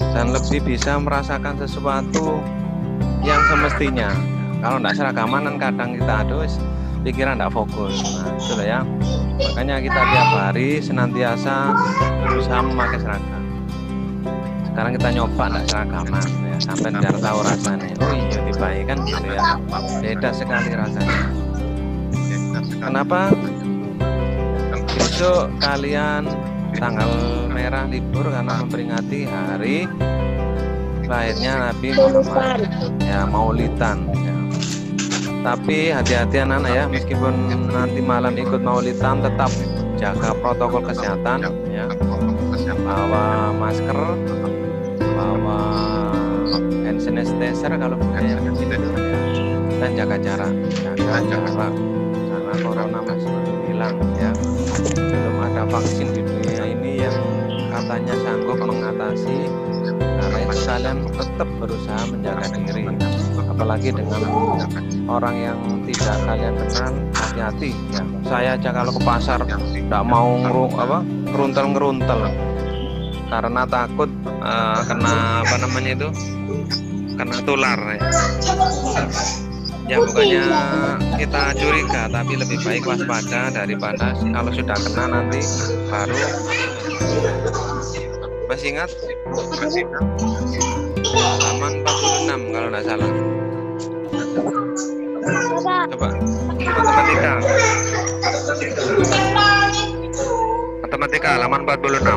dan lebih bisa merasakan sesuatu yang semestinya. Kalau tidak seragaman kan kadang kita pikiran tidak fokus. Nah, itu lah ya. Makanya kita tiap hari senantiasa berusaha memakai seragam. Sekarang kita nyoba tidak seragaman ya, sampai biar tahu rasanya. Oh iya dibaikan gitu ya. Beda sekali rasanya. Kenapa? Besok kalian tanggal merah libur karena memperingati hari lahirnya Nabi Muhammad ya, Maulidan ya. Tapi hati-hati anak-anak ya, meskipun nanti malam ikut Maulidan tetap jaga protokol kesehatan ya, bawa masker, bawa hand sanitizer kalau punya yang kecil itu ya, dan jaga jarak karena corona masih belum hilang ya. Belum ada vaksin di dunia ini yang katanya sanggup mengatasi. Karena itu kalian tetap berusaha menjaga diri, apalagi dengan orang yang tidak kalian kenal. Hati-hati ya. Saya aja kalau ke pasar tidak mau ngeruntel karena takut kena kena tular ya. Ya bukannya kita curiga, tapi lebih baik waspada daripada kalau sudah kena nanti baru. Masih ingat? Halaman 46 kalau tidak salah. Coba matematika halaman 46.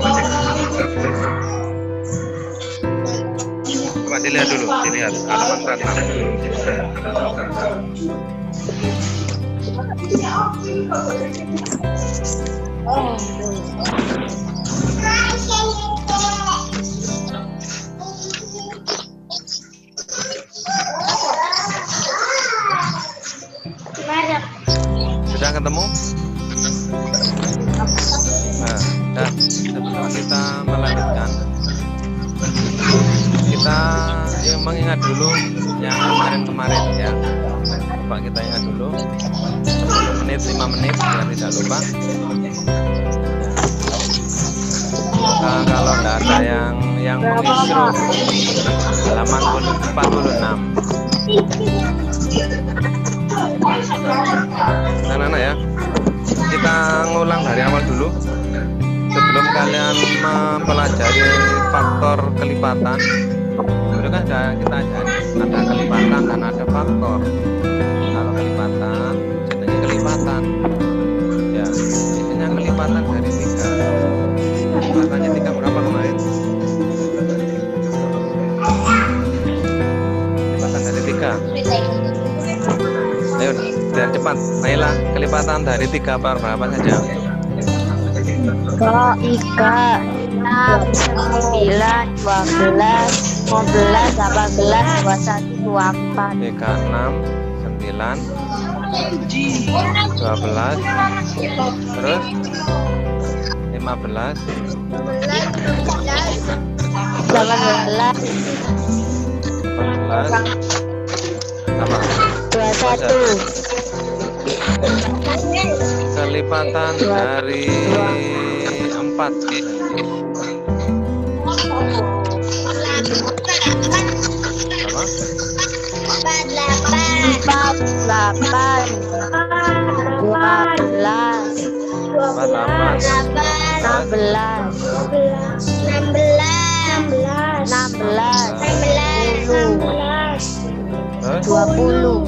Coba dilihat halaman 46. Sudah ketemu? Nah, dan sebelum kita melanjutkan, kita mengingat dulu yang kemarin ya. Coba kita ingat dulu 10 menit, 5 menit biar tidak lupa. Maka kalau tidak ada yang mengisru, halaman 46. Anak-anak ya, kita ngulang dari awal dulu sebelum kalian mempelajari faktor kelipatan. Dulu kan kita ajari ada kelipatan dan ada faktor. Kalau kelipatan jadinya kelipatan ya, biasanya kelipatan dari 3. Kelipatannya 3 berapa kemarin? Kelipatan dari 3. Ayo biar cepat, Naila, kelipatan dari 3 berapa saja? 3, 6, 9, 12, 15, 18, 21, 24. 3, 6, 9, 12, terus 15, 18, 14, apa? 21. Kelipatan dari 4. Apa? 48, 12, 16, 20,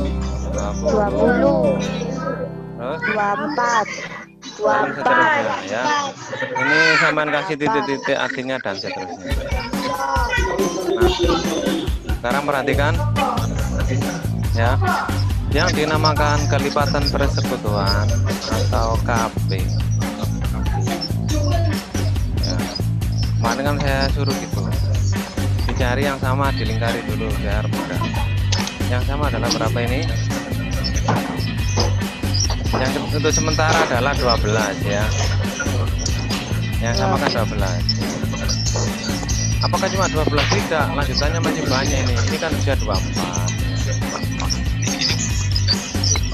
24, dan seterusnya ya. Ini sampean kasih titik-titik artinya dan seterusnya. Nah, sekarang perhatikan ya, yang dinamakan kelipatan persekutuan atau KB ya. Kemarin kan saya suruh gitu, dicari yang sama, dilingkari dulu biar mudah. Yang sama adalah berapa ini? Yang untuk sementara adalah 12 ya. Yang sama kan 12. Apakah cuma 12? Tidak, lanjutannya masih banyak ini. Ini kan usia 24.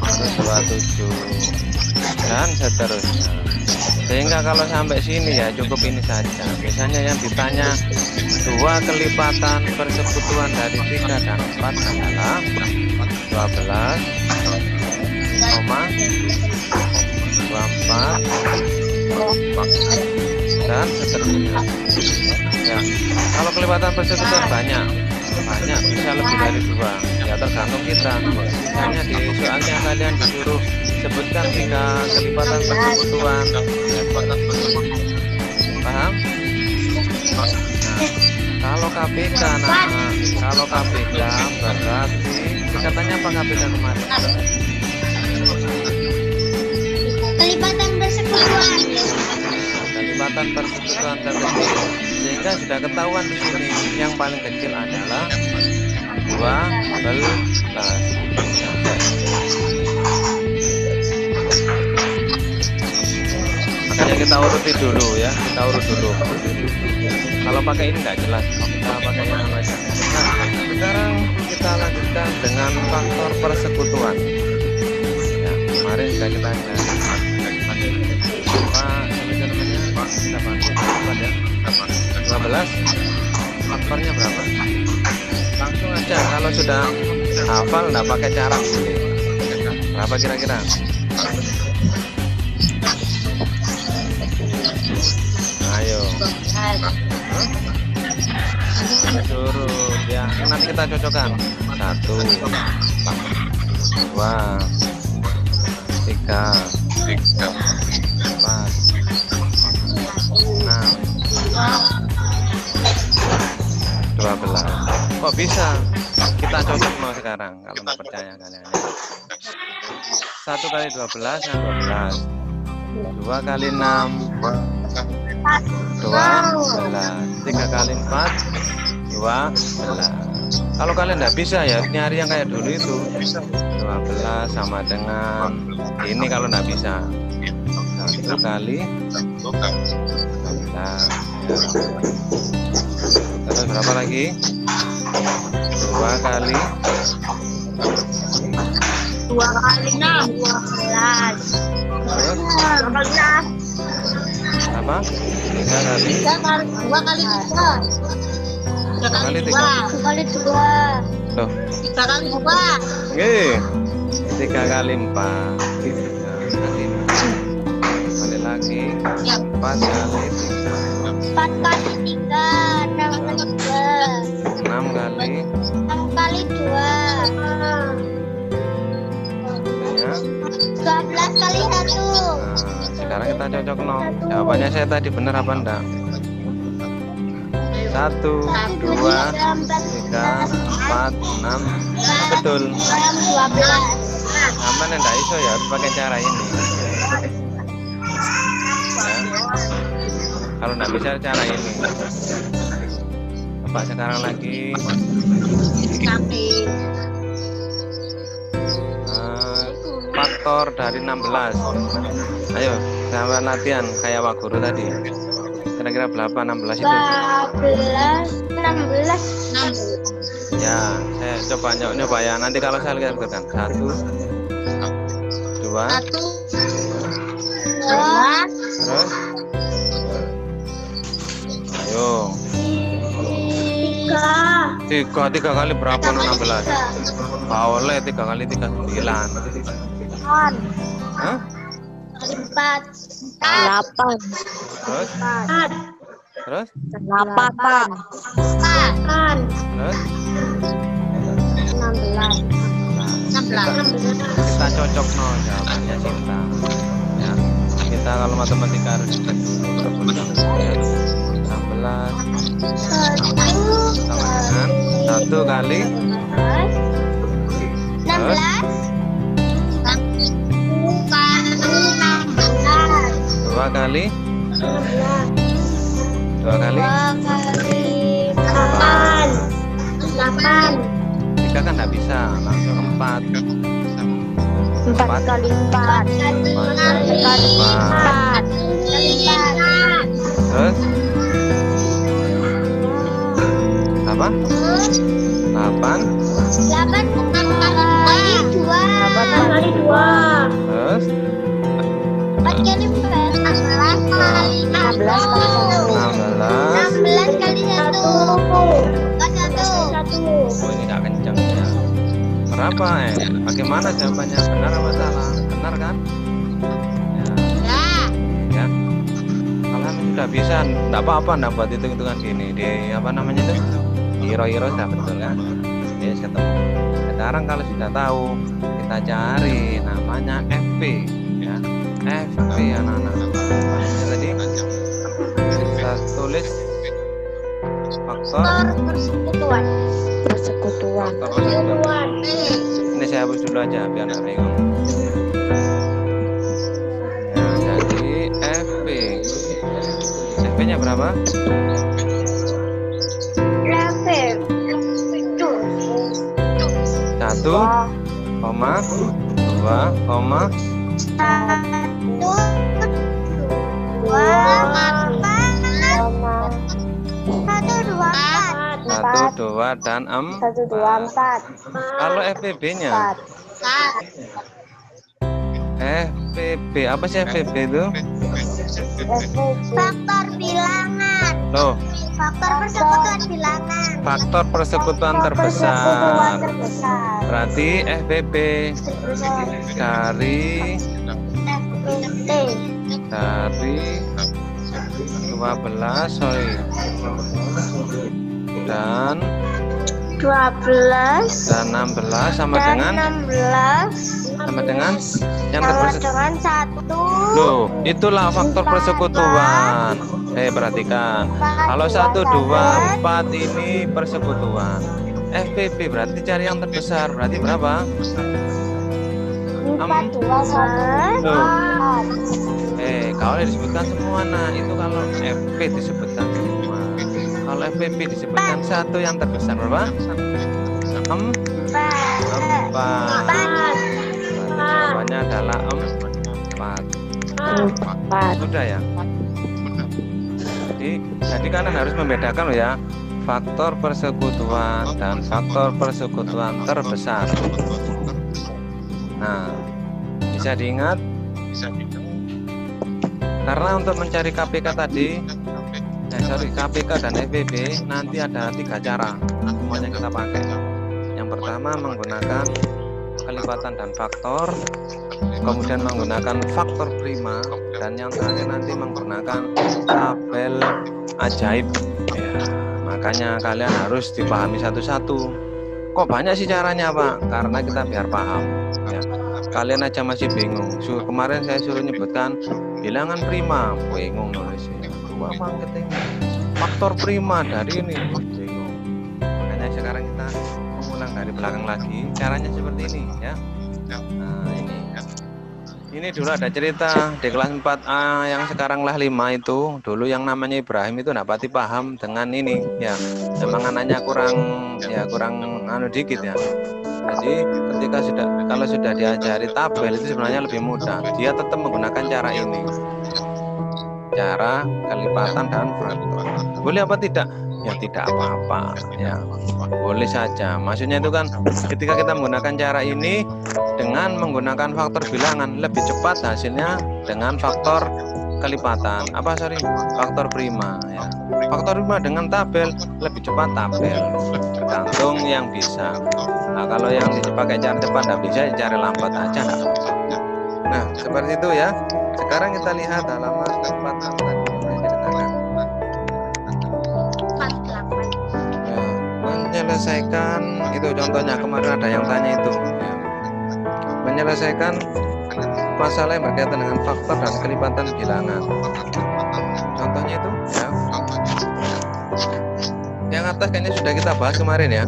Terus 27 dan seterusnya. Sehingga kalau sampai sini ya cukup ini saja. Biasanya yang ditanya 2 kelipatan persekutuan dari 3 dan 4 adalah 12, 24 dan seterusnya. Ya, kalau kelipatan persekutuan banyak bisa lebih dari 2. Ya tergantung kita. Misalnya di soalnya kalian disuruh sebutkan 3 kelipatan persekutuan. Paham? Nah, kalau KPK kalau KPK berarti katanya apa KPK kemarin? Kelipatan persekutuan. Kelipatan persekutuan terkecil, sehingga sudah ketahuan di sini yang paling kecil adalah 12. Makanya kita uruti dulu ya, kita urut dulu. Kalau pakai ini nggak jelas, kita pakai yang aja. Nah, sekarang kita lanjutkan dengan faktor persekutuan. Ya, kemarin sudah kita lihat. Kita bantu ya. 12 faktornya berapa? Langsung aja kalau sudah hafal nggak pakai cara boleh. Berapa kira-kira? Ayo. Surut ya. Nanti kita cocokkan. 1, 2, 3, 4, 6, 12. Kok bisa? Kita cocok mau sekarang kalau nggak percaya kalian. 1 kali 12 yang 12. 2 kali 6 12. 3 kali 4 12. Kalau kalian nggak bisa ya nyari yang kayak dulu itu. 12 sama dengan ini kalau nggak bisa. 1 kali 12. Terus berapa lagi? 2 kali 6 12. terus apa? 3 kali 2 kali 3. 3 kali 3 kali 2. Loh, 3 kali 2. nggih. 3 kali 4. Kali lagi 4 kali 3. 4 kali 3. 6 kali 2. 6 kali 6 kali 2. ya. 12 kali 1. Nah, sekarang kita cocok no. Jawabannya saya tadi benar apa enggak? 1, 2, 3, 4, 6. Betul. 12. Aman enggak iso ya harus pakai cara ini. Ya. Kalau enggak bisa cara ini. Coba sekarang lagi. Faktor dari 16. Ayo, sama latihan kayak Wak Guru tadi. Kira-kira berapa 16 itu? 12, 16. Ya, saya coba nyoba ya. Nanti kalau saya lihat kan 1, 2, 1, 2, terus, ayo. 3 kali berapa? 16. Boleh 3 kali 3 9. Hah? 4, 8. Terus, 4, terus, 8. terus. 16. Kita cocok no jawabannya Cinta. Ya, kita kalau matematika harus cek dulu. 16 sama dengan 1 kali 16. 2 kali 2 kali 8. 3 kan nggak bisa langsung 4 kali 4. 4 kali 4. terus apa? 8 kali 2. 8 kali 2. terus 4 kali 4. 16 kali 16 kali 16. 16 kali 1. Oh, ini gak kencang ya. Berapa? Bagaimana jawabannya? Benar apa salah? Benar kan? Ya. Kalau sudah bisa, enggak apa-apa, enggak buat hitung-hitungan gini. Di apa namanya itu? Hiro-hiro sudah betul kan? Yes, ketemu. Sekarang kalau sudah tahu, kita cari namanya FP ya. FP anak-anak. Tadi kita tulis faktor Persekutuan. persekutuan. Ini saya hapus dulu aja biar nggak bingung. Ya, jadi FP. FP-nya berapa? Level. 1, 2, 1, 2, dan 4. 1, 2, 4. Kalau FPB-nya? 4. FPB, apa sih FPB itu? Faktor bilangan. Loh, Faktor persekutuan bilangan. faktor persekutuan terbesar. Berarti FPB dari 12, sorry. Dan 12 dan 16 sama dan dengan 16 yang sama terbesar. dengan 1. Loh, itulah faktor persekutuan. Perhatikan. Kalau 1, 2, 4 ini persekutuan. FPB berarti cari yang terbesar. Berarti berapa? 4, 2, 1, Loh. 4. Kalau disebutkan semua, nah itu kalau FP disebutkan semua. Kalau FPB disebutkan satu yang terbesar berapa? 4. Jawabannya adalah 4. Sudah ya. Jadi kalian harus membedakan loh ya, faktor persekutuan dan faktor persekutuan terbesar. Nah, bisa diingat. Karena untuk mencari KPK tadi, KPK dan FPB nanti ada 3 cara semuanya kita pakai. Yang pertama menggunakan kelipatan dan faktor, kemudian menggunakan faktor prima, dan yang terakhir nanti menggunakan tabel ajaib ya. Makanya kalian harus dipahami satu-satu. Kok banyak sih caranya Pak? Karena kita biar paham ya. Kalian aja masih bingung. Kemarin saya suruh nyebutkan bilangan prima, bingung nulisnya. Apa kita ini? Faktor prima dari ini, bingung. Makanya sekarang kita mengulang dari belakang lagi. Caranya seperti ini ya. Nah, ini dulu ada cerita di kelas 4A yang sekarang lah 5 itu. Dulu yang namanya Ibrahim itu enggak pati paham dengan ini ya. Memang anaknya kurang dikit ya. Jadi kalau sudah diajari tabel itu sebenarnya lebih mudah. Dia tetap menggunakan cara ini. Cara kelipatan dan faktor. Boleh apa tidak? Ya tidak apa-apa ya. Boleh saja. Maksudnya itu kan ketika kita menggunakan cara ini dengan menggunakan faktor bilangan lebih cepat hasilnya dengan faktor kelipatan. Faktor prima ya. Faktor prima dengan tabel lebih cepat tabel. Tergantung yang bisa. Nah, kalau yang dipakai cara cepat tidak bisa, cari lambat aja. Nah, seperti itu ya. Sekarang kita lihat halaman 48 tadi yang saya ceritakan. Ya, menyelesaikan itu contohnya kemarin ada yang tanya itu. Ya. Menyelesaikan masalah yang berkaitan dengan faktor dan kelipatan bilangan. Contohnya itu ya. Yang atas kayaknya sudah kita bahas kemarin ya.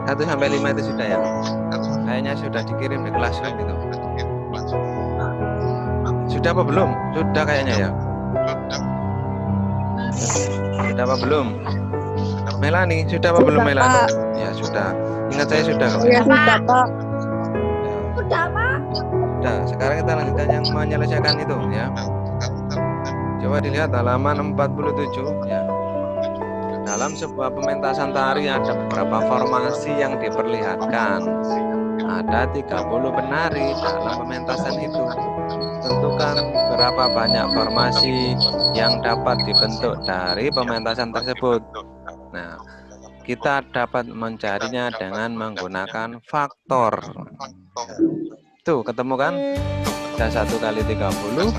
1 sampai 5 itu sudah ya. Kayaknya sudah dikirim di Classroom gitu. Sudah apa belum? Sudah kayaknya ya. Sudah apa belum? Melani, sudah apa belum Melani? Ya sudah. Ingat saya sudah kok. Ya, sudah, Pak. Udah Pak. Sudah. Sekarang kita lanjutkan yang menyelesaikan itu ya. Coba dilihat halaman 47 ya. Dalam sebuah pementasan tari ada beberapa formasi yang diperlihatkan. ada 30 penari dalam pementasan itu. Tentukan berapa banyak formasi yang dapat dibentuk dari pementasan tersebut. Nah, kita dapat mencarinya dengan menggunakan faktor. Tuh, ketemu kan? Ada 1 kali 30,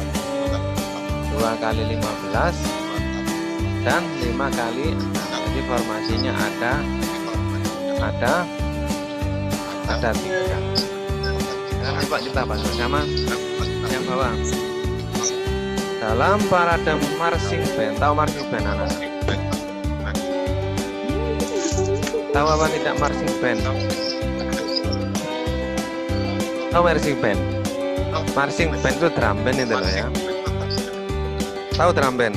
2 kali 15, dan 5 kali 6. Jadi formasinya ada 3. Sekarang coba kita bahas bersama yang bawah. Dalam parade marching band, tahu marching band anak? Tahu apa tidak marching band? Tahu marching band? Marching band itu drum band itu loh ya. Tahu drum band?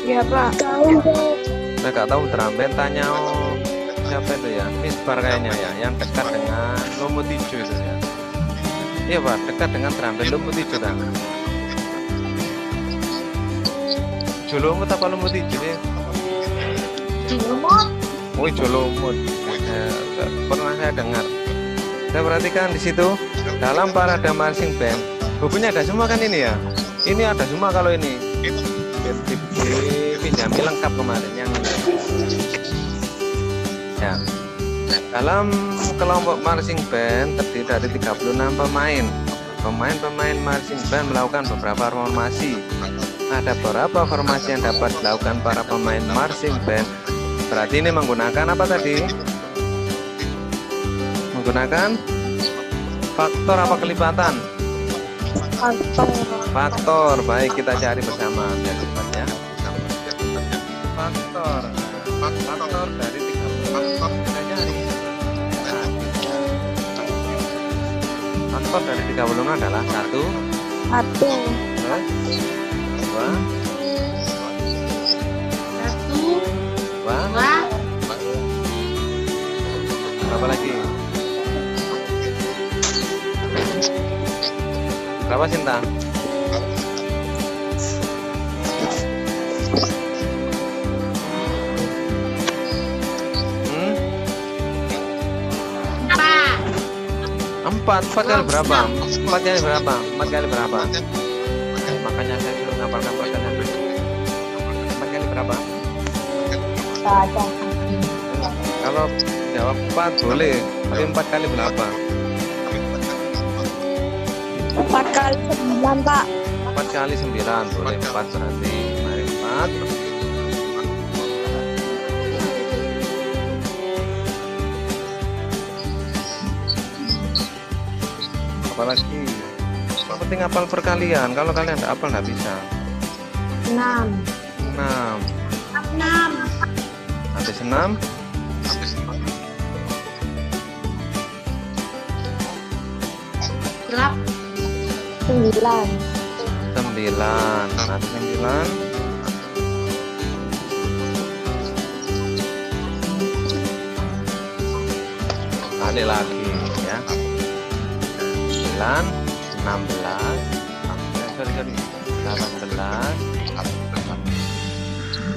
Iya Pak. Mereka tahu drum band, tanya siapa itu ya? Misbar kayaknya ya, yang dekat dengan Lumutijo itu ya. Iya Pak, dekat dengan drum band Lumutijo kan? Jolomut apa Lumutijo ya? Jolomut. Oh, Jolomut. Pernah saya dengar. Saya perhatikan di situ dalam parade marching band, bukunya ada semua kan ini ya? Ini ada semua kalau ini. Pinjami lengkap kemarin yang ya. Dalam kelompok marching band terdiri dari 36 pemain. Pemain marching band melakukan beberapa formasi. Ada beberapa formasi yang dapat dilakukan para pemain marching band. Berarti ini menggunakan apa tadi? Menggunakan faktor apa kelipatan? Faktor. Baik, kita cari bersama biar cepat ya. Faktor dari 30 kita cari. Faktor dari 30 adalah 1, 2, 2, berapa lagi? Berapa Sinta? Empat kali berapa? 4 kali berapa? 4 kali berapa? Makanya saya suruh ngapalkan perkalian. 4 kali berapa? Ada. Kalau jawab 4 boleh, tapi 4 kali berapa? 4 kali 9 Pak. 4 kali 9 boleh. 4 berarti mari 4. Apalagi yang penting hafal perkalian. Kalau kalian tidak hafal nggak bisa. 6. 6 habis 6 9. 9 habis 9 balik lagi ya. 9 16 sorry 18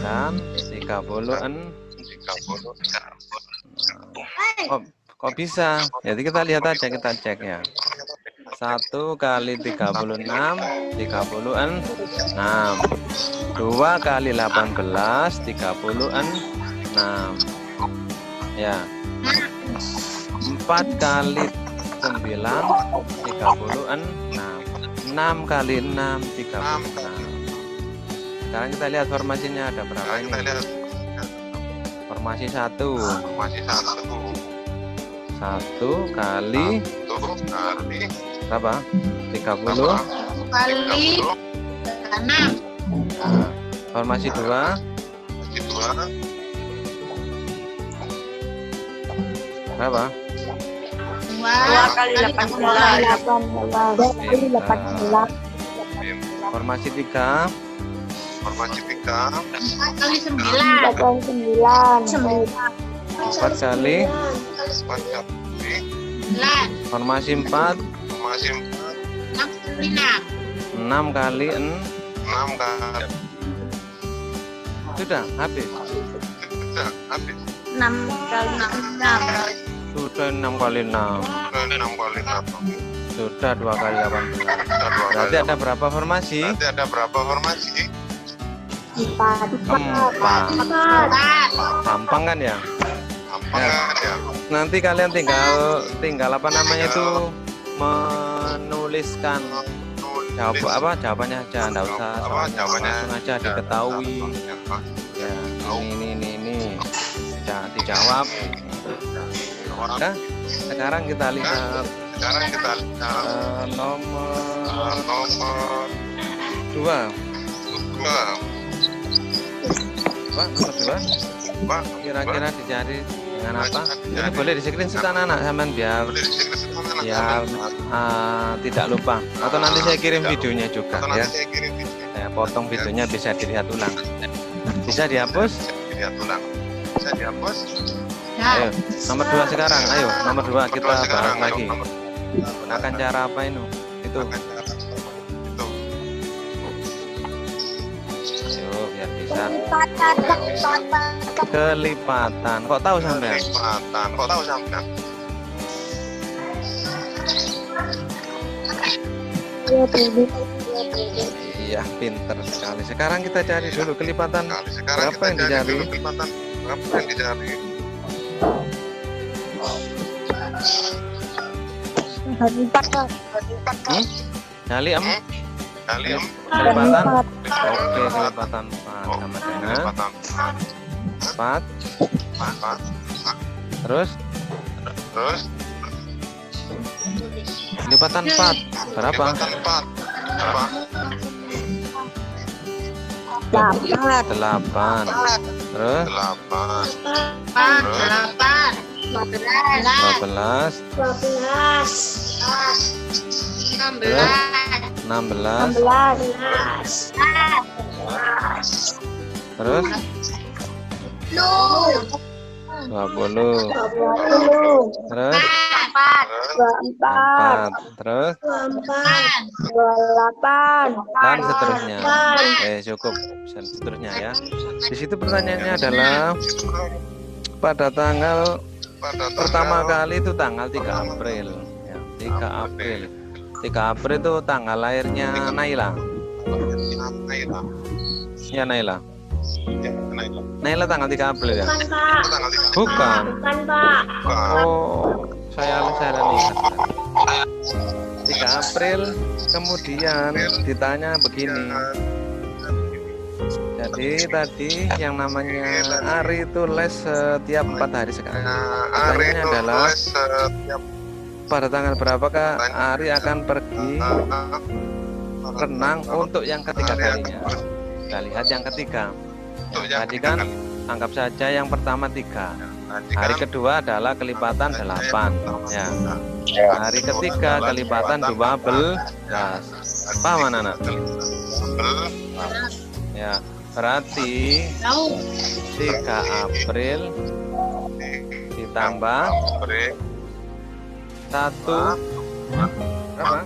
dan 30-an. Kok bisa? Jadi kita lihat aja, kita cek ya. 1 kali 36 30-an 6. 2 kali 18 30-an 6 ya. 4 kali 9 30-an 6. 6 kali 6 36. Sekarang kita lihat formasinya ada berapa ini. Formasi 1 kali berapa? 30 kali 6. Formasi 2 berapa? 2 kali 18. Formasi 3 4 kali 9. 9. 4 kali 9. formasi 4 6 kali 6 sudah habis. 6 kali 6. Sudah 6 kali 6. Sudah 2 kali 18. Berarti ada berapa formasi? 4. 4. Gampang kan ya? Nanti kalian tinggal apa namanya itu menuliskan jawabannya aja, enggak usah langsung aja diketahui. Ya, ini dijawab. Nah, sekarang kita lihat nomor 2. Nomor 2. Kira-kira dicari dengan apa? Ini boleh di screenshot anak-anak sampean biar tidak lupa. Atau nanti saya kirim videonya juga ya. Saya potong videonya, bisa dilihat ulang. Bisa dihapus? Ayo, nomor 2 sekarang. Ayo, nomor 2 kita bahas lagi. Gunakan cara apa ini? Itu. Ayo, biar bisa. Kelipatan. Kok tahu sampean? Iya, pinter sekali. Sekarang kita cari dulu kelipatan berapa yang dicari? Kali kelipatan. Oke, kelipatan 4 sama dengan 4. Terus kelipatan 4 berapa? 8. Terus 12. 16. Terus 20. Terus 4. Terus 28. dan seterusnya. Cukup seterusnya ya. Di situ pertanyaannya adalah pada tanggal pertama kali itu tanggal 3 April ya, 3 April. 3 April itu tanggal lahirnya Naila. Ya Naila. Naila tanggal 3 April ya? Bukan. Pak. Oh, saya lihat. 3 April, kemudian ditanya begini. Jadi tadi yang namanya Ari itu les setiap 4 hari sekali. Pertanyaannya adalah pada tanggal berapakah Ari akan pergi renang untuk yang ketiga kalinya? Kita lihat yang ketiga. Tadi kan anggap saja yang pertama 3. Hari kedua adalah kelipatan 8 ya. Hari ketiga kelipatan 12. Paham anak? Ya, berarti 3 April ditambah 1 berapa?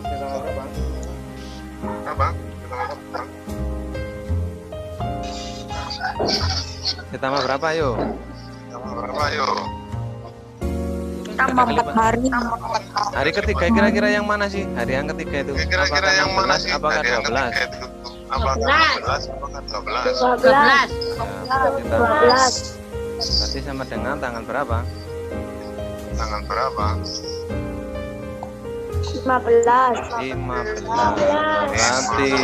Ditambah berapa yuk? Tambah 4 hari. Hari ketiga kira-kira yang mana sih? Hari yang ketiga itu apakah 16? Apakah 12? 12. Berarti sama dengan tanggal berapa? 15. 15. Berarti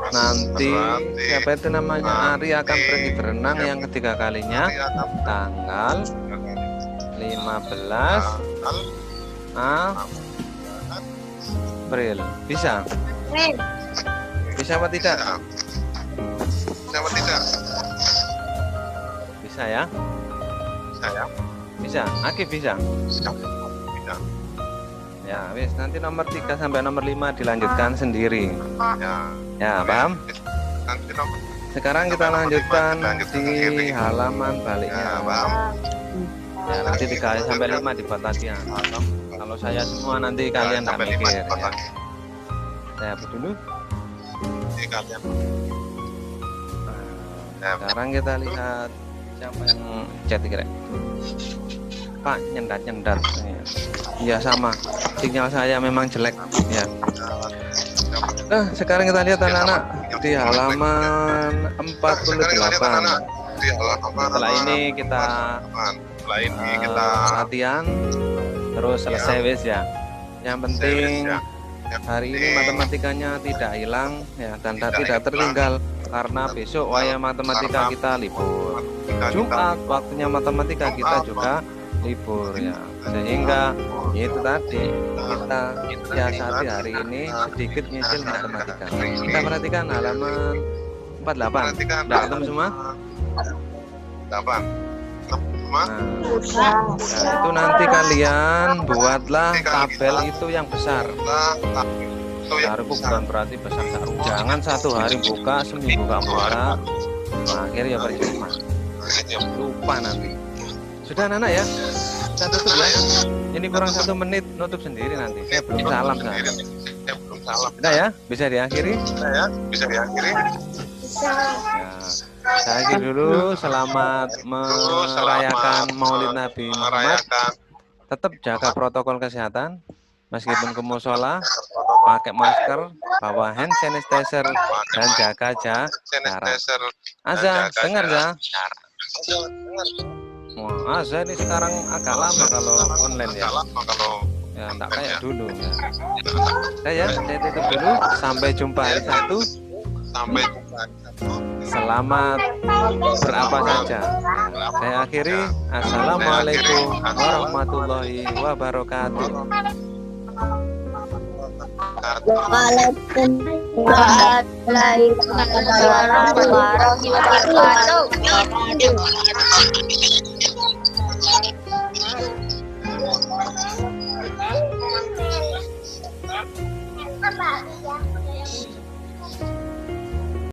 nanti siapa itu namanya Ari akan pergi berenang yang ketiga kalinya tanggal 15 April. Bisa? Bisa apa tidak? Bisa ya? Bisa. Akif bisa? Ya, wis nanti nomor 3 sampai nomor 5 dilanjutkan sendiri. Ya, paham? Sekarang kita lanjutkan di halaman baliknya. Ya, nanti 3 sampai 5 dibuat latihan. Kalau saya semua nanti kalian nggak mikir ya. Saya hapus dulu. Sekarang kita lihat siapa yang chat kira. suka nyendat-nyendat. Ya sama, sinyal saya memang jelek ya. Sekarang kita lihat anak-anak di halaman 48. Setelah ini kita latihan terus selesai wes ya. Yang penting hari ini matematikanya tidak hilang ya, dan tidak tertinggal karena besok wayang matematika kita libur. Jumat waktunya matematika kita juga libur ya, sehingga itu tadi kita siasati hari ini sedikit nyicil matematika. Kita perhatikan halaman 48. Sudah ketemu semua? Nah, itu nanti kalian buatlah tabel itu yang besar. Besar bukan berarti besar. Jangan satu hari buka, seminggu gak buka, akhirnya percuma. Lupa nanti. Sudah anak ya? Kita tutup ya. Ini kurang 1 menit, nutup sendiri nanti. Saya belum salam saya. Sudah ya? Bisa diakhiri? Bisa. Ya. Saya akhiri dulu. Selamat merayakan Maulid Nabi Muhammad. Tetap jaga protokol kesehatan. Meskipun ke musola, pakai masker, bawa hand sanitizer, dan jaga jarak. Azza, dengar ya? Wah, Azza ini sekarang agak lama kalau online ya. Ya, enggak kayak dulu ya. Saya tutup dulu. Sampai jumpa hari Sabtu. Selamat berapa saja. Saya akhiri. Assalamualaikum warahmatullahi wabarakatuh. Waalaikumsalam warahmatullahi wabarakatuh.